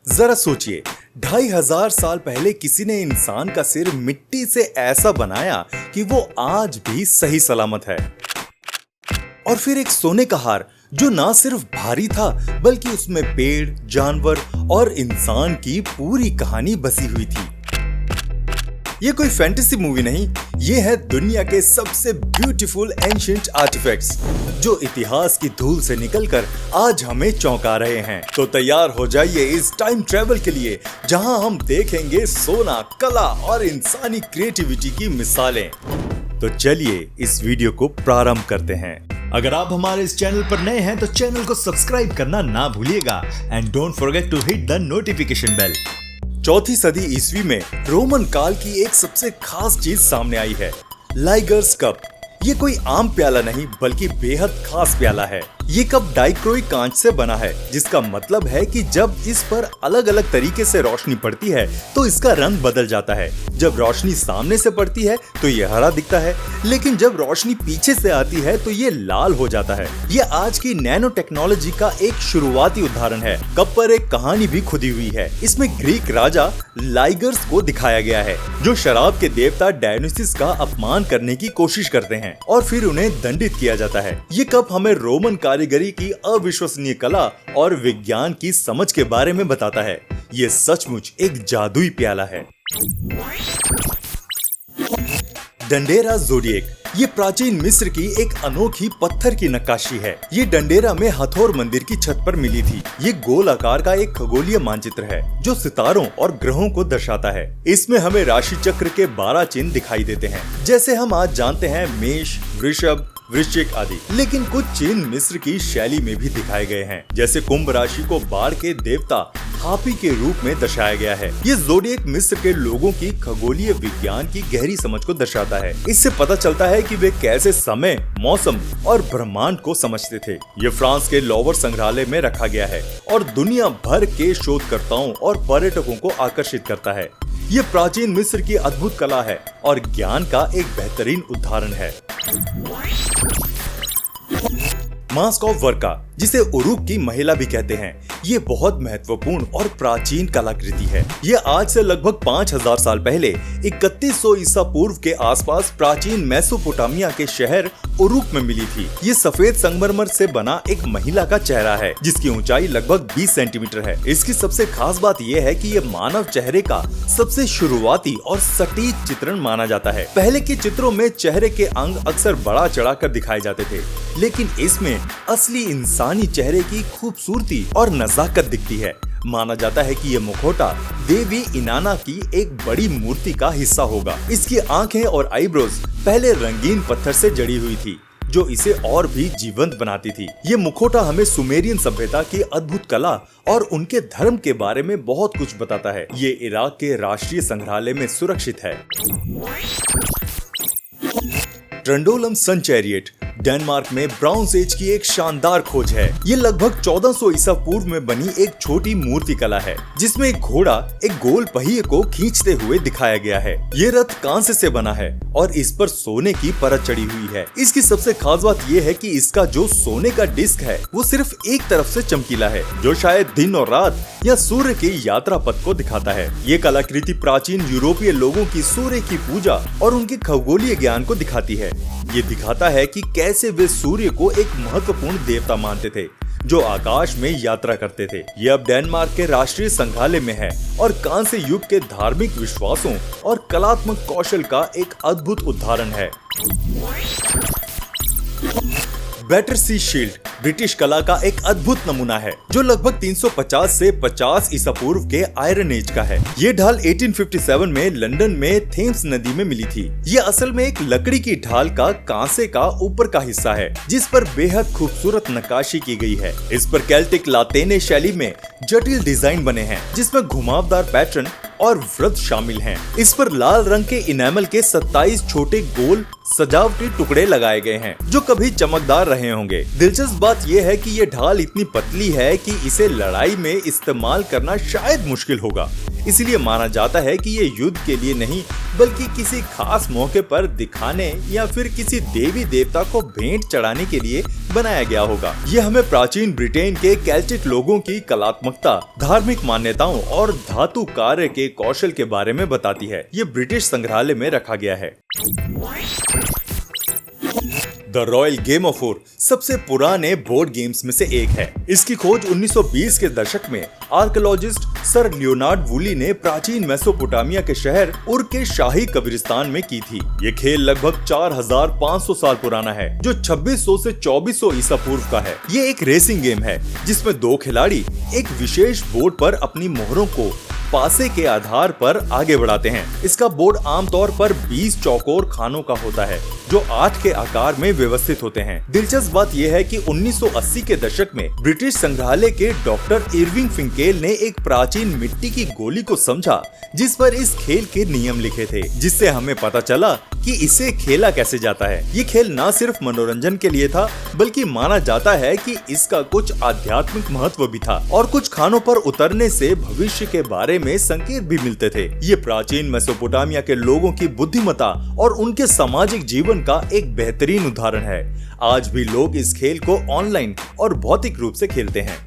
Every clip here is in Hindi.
जरा सोचिए, 2500 साल पहले किसी ने इंसान का सिर मिट्टी से ऐसा बनाया कि वो आज भी सही सलामत है। और फिर एक सोने का हार जो ना सिर्फ भारी था बल्कि उसमें पेड़, जानवर और इंसान की पूरी कहानी बसी हुई थी। ये कोई फैंटेसी मूवी नहीं, ये है दुनिया के सबसे ब्यूटीफुल एंशिएंट आर्टिफैक्ट्स जो इतिहास की धूल से निकलकर आज हमें चौंका रहे हैं। तो तैयार हो जाइए इस टाइम ट्रेवल के लिए, जहां हम देखेंगे सोना, कला और इंसानी क्रिएटिविटी की मिसालें। तो चलिए इस वीडियो को प्रारंभ करते हैं। अगर आप हमारे इस चैनल पर नए हैं तो चैनल को सब्सक्राइब करना ना भूलिएगा and don't forget to hit the notification bell. चौथी सदी ईस्वी में रोमन काल की एक सबसे खास चीज सामने आई है, लाइगर्स कप। ये कोई आम प्याला नहीं बल्कि बेहद खास प्याला है। ये कप डाइक्रोइक कांच से बना है, जिसका मतलब है कि जब इस पर अलग अलग तरीके से रोशनी पड़ती है तो इसका रंग बदल जाता है। जब रोशनी सामने से पड़ती है तो ये हरा दिखता है, लेकिन जब रोशनी पीछे से आती है तो ये लाल हो जाता है। ये आज की नैनो टेक्नोलॉजी का एक शुरुआती उदाहरण है। कप पर एक कहानी भी खुदी हुई है। इसमें ग्रीक राजा लाइगर्स को दिखाया गया है, जो शराब के देवता डायनोसिस का अपमान करने की कोशिश करते हैं और फिर उन्हें दंडित किया जाता है। ये कप हमें रोमन कारीगरी की अविश्वसनीय कला और विज्ञान की समझ के बारे में बताता है। ये सचमुच एक जादुई प्याला है। डंडेरा ज़ोडिएक, ये प्राचीन मिस्र की एक अनोखी पत्थर की नक्काशी है। ये डंडेरा में हथोर मंदिर की छत पर मिली थी। ये गोल आकार का एक खगोलीय मानचित्र है जो सितारों और ग्रहों को दर्शाता है। इसमें हमें राशि चक्र के 12 चिन्ह दिखाई देते हैं, जैसे हम आज जानते हैं मेष, वृषभ, वृश्चिक आदि। लेकिन कुछ चिन्ह मिस्र की शैली में भी दिखाए गए हैं, जैसे कुंभ राशि को बाढ़ के देवता हापी के रूप में दर्शाया गया है। ये ज़ोडिएक मिस्र के लोगों की खगोलीय विज्ञान की गहरी समझ को दर्शाता है। इससे पता चलता है कि वे कैसे समय, मौसम और ब्रह्मांड को समझते थे। ये फ्रांस के लोवर संग्रहालय में रखा गया है और दुनिया भर के शोधकर्ताओं और पर्यटकों को आकर्षित करता है। ये प्राचीन मिस्र की अद्भुत कला है और ज्ञान का एक बेहतरीन उदाहरण है। मास्क ऑफ वर्का, जिसे उरुक की महिला भी कहते हैं, ये बहुत महत्वपूर्ण और प्राचीन कलाकृति है। ये आज से लगभग 5000 साल पहले 3100 ईसा पूर्व के आसपास प्राचीन मेसोपोटामिया के शहर उरुक में मिली थी। ये सफेद संगमरमर से बना एक महिला का चेहरा है, जिसकी ऊंचाई लगभग 20 सेंटीमीटर है। इसकी सबसे खास बात यह है कि ये मानव चेहरे का सबसे शुरुआती और सटीक चित्रण माना जाता है। पहले के चित्रों में चेहरे के अंग अक्सर बढ़ा चढ़ा कर दिखाए जाते थे, लेकिन इसमें असली इंसानी चेहरे की खूबसूरती और नजाकत दिखती है। माना जाता है कि ये मुखौटा देवी इनाना की एक बड़ी मूर्ति का हिस्सा होगा। इसकी आंखें और आईब्रोज पहले रंगीन पत्थर से जड़ी हुई थी, जो इसे और भी जीवंत बनाती थी। ये मुखौटा हमें सुमेरियन सभ्यता की अद्भुत कला और उनके धर्म के बारे में बहुत कुछ बताता है। ये इराक के राष्ट्रीय संग्रहालय में सुरक्षित है। ट्रेंडोलम सन चैरियट डेनमार्क में ब्राउन्स एज की एक शानदार खोज है। ये लगभग 1400 ईसा पूर्व में बनी एक छोटी मूर्ति कला है, जिसमें एक घोड़ा एक गोल पहिए को खींचते हुए दिखाया गया है। ये रथ कांस्य से बना है और इस पर सोने की परत चढ़ी हुई है। इसकी सबसे खास बात यह है कि इसका जो सोने का डिस्क है वो सिर्फ एक तरफ से चमकीला है, जो शायद दिन और रात या सूर्य की यात्रा पथ को दिखाता है। ये कलाकृति प्राचीन यूरोपीय लोगों की सूर्य की पूजा और उनके खगोलीय ज्ञान को दिखाती है। ये दिखाता है कि कैसे वे सूर्य को एक महत्वपूर्ण देवता मानते थे, जो आकाश में यात्रा करते थे। ये अब डेनमार्क के राष्ट्रीय संग्रहालय में है और कांस्य युग के धार्मिक विश्वासों और कलात्मक कौशल का एक अद्भुत उदाहरण है। बैटरसी शील्ड ब्रिटिश कला का एक अद्भुत नमूना है, जो लगभग 350 से 50 ईसा पूर्व के आयरन एज का है। ये ढाल 1857 में लंदन में थेम्स नदी में मिली थी। ये असल में एक लकड़ी की ढाल का कांसे का ऊपर का हिस्सा है, जिस पर बेहद खूबसूरत नक्काशी की गई है। इस पर केल्टिक लातेने शैली में जटिल डिजाइन बने हैं, जिसमें घुमावदार पैटर्न और वृत्त शामिल हैं। इस पर लाल रंग के इनेमल के 27 छोटे गोल सजावटी टुकड़े लगाए गए हैं, जो कभी चमकदार रहे होंगे। दिलचस्प बात यह है कि ये ढाल इतनी पतली है कि इसे लड़ाई में इस्तेमाल करना शायद मुश्किल होगा। इसलिए माना जाता है कि ये युद्ध के लिए नहीं बल्कि किसी खास मौके पर दिखाने या फिर किसी देवी देवता को भेंट चढ़ाने के लिए बनाया गया होगा। ये हमें प्राचीन ब्रिटेन के केल्टिक लोगों की कलात्मकता, धार्मिक मान्यताओं और धातु कार्य के कौशल के बारे में बताती है। ये ब्रिटिश संग्रहालय में रखा गया है। The royal game of war सबसे पुराने बोर्ड गेम्स में से एक है। इसकी खोज 1920 के दशक में आर्कियोलॉजिस्ट सर लियोनार्ड वुली ने प्राचीन मेसोपोटामिया के शहर उर के शाही कब्रिस्तान में की थी। ये खेल लगभग 4500 साल पुराना है, जो 2600 से 2400 ईसा पूर्व का है। ये एक रेसिंग गेम है जिसमें 2 खिलाड़ी एक विशेष बोर्ड पर अपनी मोहरों को पासे के आधार पर आगे बढ़ाते हैं। इसका बोर्ड आमतौर पर 20 चौकोर खानों का होता है जो 8 के आकार में व्यवस्थित होते हैं। दिलचस्प बात यह है कि 1980 के दशक में ब्रिटिश संग्रहालय के डॉक्टर इरविंग फिंकेल ने एक प्राचीन मिट्टी की गोली को समझा जिस पर इस खेल के नियम लिखे थे, जिससे हमें पता चला कि इसे खेला कैसे जाता है। ये खेल न सिर्फ मनोरंजन के लिए था बल्कि माना जाता है कि इसका कुछ आध्यात्मिक महत्व भी था और कुछ खानों पर उतरने से भविष्य के बारे में संकेत भी मिलते थे। ये प्राचीन मेसोपोटामिया के लोगों की बुद्धिमत्ता और उनके सामाजिक जीवन का एक बेहतरीन उदाहरण है। आज भी लोग इस खेल को ऑनलाइन और भौतिक रूप से खेलते हैं।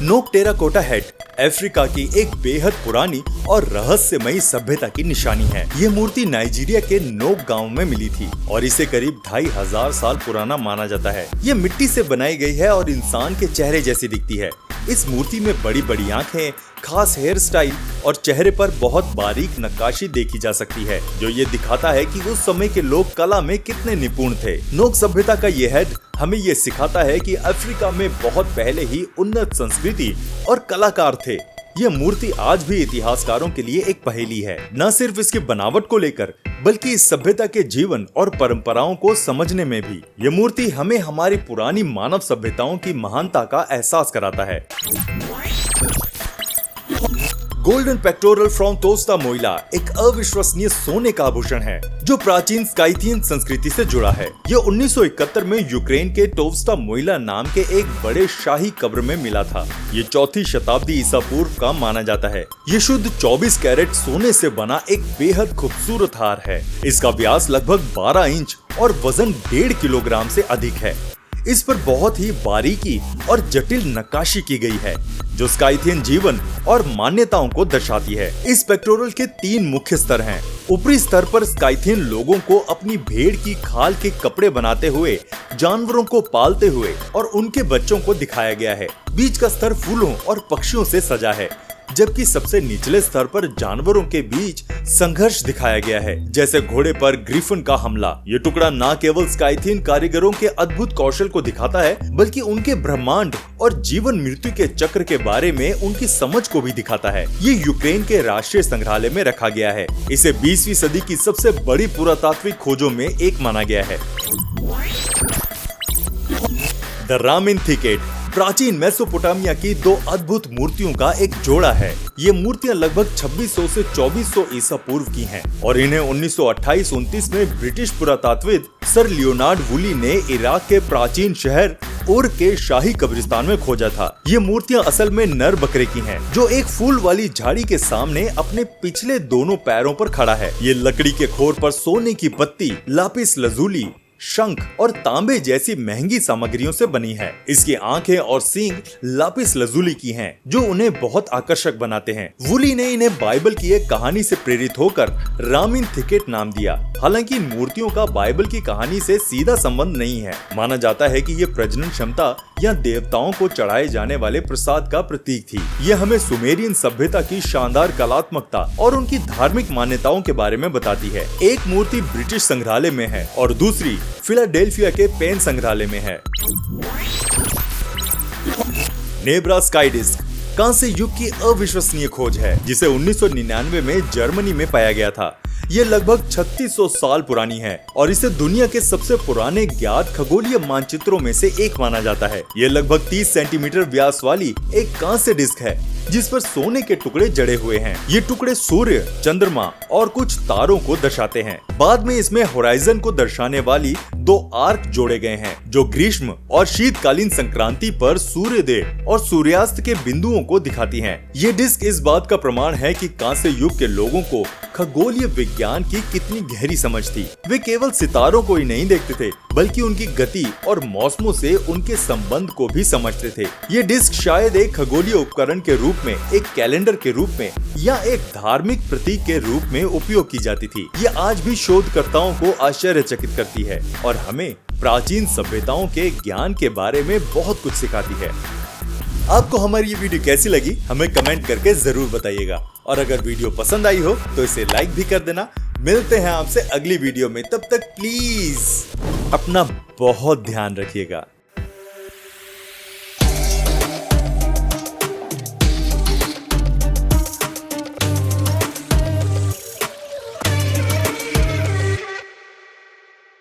नोक टेराकोटा हेड अफ्रीका की एक बेहद पुरानी और रहस्यमयी सभ्यता की निशानी है। ये मूर्ति नाइजीरिया के नोक गांव में मिली थी और इसे करीब 2500 साल पुराना माना जाता है। ये मिट्टी से बनाई गई है और इंसान के चेहरे जैसी दिखती है। इस मूर्ति में बड़ी बड़ी आंखें, खास हेयर स्टाइल और चेहरे पर बहुत बारीक नक्काशी देखी जा सकती है, जो ये दिखाता है कि उस समय के लोग कला में कितने निपुण थे। नोक सभ्यता का ये हेड हमें ये सिखाता है कि अफ्रीका में बहुत पहले ही उन्नत संस्कृति और कलाकार थे। यह मूर्ति आज भी इतिहासकारों के लिए एक पहेली है, न सिर्फ इसकी बनावट को लेकर बल्कि इस सभ्यता के जीवन और परंपराओं को समझने में भी। यह मूर्ति हमें हमारी पुरानी मानव सभ्यताओं की महानता का एहसास कराता है। गोल्डन पेक्टोरल फ्रॉम टोस्टा मोइला एक अविश्वसनीय सोने का आभूषण है जो प्राचीन स्काइथियन संस्कृति से जुड़ा है। यह 1971 में यूक्रेन के टोस्टा मोइला नाम के एक बड़े शाही कब्र में मिला था। ये 4वीं शताब्दी ईसा पूर्व का माना जाता है। ये शुद्ध 24 कैरेट सोने से बना एक बेहद खूबसूरत हार है। इसका व्यास लगभग 12 इंच और वजन 1.5 किलोग्राम से अधिक है। इस पर बहुत ही बारीकी और जटिल नक्काशी की गई है जो स्काइथियन जीवन और मान्यताओं को दर्शाती है। इस पेक्टोरल के 3 मुख्य स्तर हैं। ऊपरी स्तर पर स्काइथियन लोगों को अपनी भेड़ की खाल के कपड़े बनाते हुए, जानवरों को पालते हुए और उनके बच्चों को दिखाया गया है। बीच का स्तर फूलों और पक्षियों से सजा है, जबकि सबसे निचले स्तर पर जानवरों के बीच संघर्ष दिखाया गया है, जैसे घोड़े पर ग्रिफन का हमला। ये टुकड़ा न केवल स्काइथियन कारीगरों के अद्भुत कौशल को दिखाता है बल्कि उनके ब्रह्मांड और जीवन मृत्यु के चक्र के बारे में उनकी समझ को भी दिखाता है। ये यूक्रेन के राष्ट्रीय संग्रहालय में रखा गया है। इसे 20वीं सदी की सबसे बड़ी पुरातात्विक खोजों में एक माना गया है। द रामिन थिकेट प्राचीन मेसोपोटामिया की 2 अद्भुत मूर्तियों का एक जोड़ा है। ये मूर्तियां लगभग 2600 से 2400 ईसा पूर्व की हैं और इन्हें 1928-29 में ब्रिटिश पुरातात्विद सर लियोनार्ड वुली ने इराक के प्राचीन शहर उर के शाही कब्रिस्तान में खोजा था। ये मूर्तियां असल में नर बकरे की हैं, जो एक फूल वाली झाड़ी के सामने अपने पिछले दोनों पैरों पर खड़ा है। ये लकड़ी के खोर पर सोने की पत्ती, लापिस लजूली, शंख और तांबे जैसी महंगी सामग्रियों से बनी है। इसकी आंखें और सींग लापिस लजूली की हैं, जो उन्हें बहुत आकर्षक बनाते हैं। वुली ने इन्हें बाइबल की एक कहानी से प्रेरित होकर रामिन थिकेट नाम दिया। हालांकि इन मूर्तियों का बाइबल की कहानी से सीधा संबंध नहीं है। माना जाता है कि ये प्रजनन क्षमता या देवताओं को चढ़ाए जाने वाले प्रसाद का प्रतीक थी। ये हमें सुमेरियन सभ्यता की शानदार कलात्मकता और उनकी धार्मिक मान्यताओं के बारे में बताती है। एक मूर्ति ब्रिटिश संग्रहालय में है और दूसरी फिलाडेल्फिया के पेन संग्रहालय में है। नेब्रा स्काई डिस्क कांस्य युग की अविश्वसनीय खोज है, जिसे 1999 में जर्मनी में पाया गया था। ये लगभग 3600 साल पुरानी है और इसे दुनिया के सबसे पुराने ज्ञात खगोलीय मानचित्रों में से एक माना जाता है। ये लगभग 30 सेंटीमीटर व्यास वाली एक कांस्य डिस्क है जिस पर सोने के टुकड़े जड़े हुए हैं। ये टुकड़े सूर्य, चंद्रमा और कुछ तारों को दर्शाते हैं। बाद में इसमें होराइजन को दर्शाने वाली 2 आर्क जोड़े गए हैं, जो ग्रीष्म और शीतकालीन संक्रांति पर सूर्योदय और सूर्यास्त के बिंदुओं को दिखाती हैं। ये डिस्क इस बात का प्रमाण है कि कांस्य युग के लोगों को खगोलीय विज्ञान की कितनी गहरी समझ थी। वे केवल सितारों को ही नहीं देखते थे, बल्कि उनकी गति और मौसमों से उनके संबंध को भी समझते थे। ये डिस्क शायद एक खगोलीय उपकरण के रूप में, एक कैलेंडर के रूप में या एक धार्मिक प्रतीक के रूप में उपयोग की जाती थी। ये आज भी शोधकर्ताओं को आश्चर्यचकित करती है और हमें प्राचीन सभ्यताओं के ज्ञान के बारे में बहुत कुछ सिखाती है। आपको हमारी ये वीडियो कैसी लगी हमें कमेंट करके जरूर बताइएगा, और अगर वीडियो पसंद आई हो तो इसे लाइक भी कर देना। मिलते हैं आपसे अगली वीडियो में, तब तक प्लीज अपना बहुत ध्यान रखिएगा।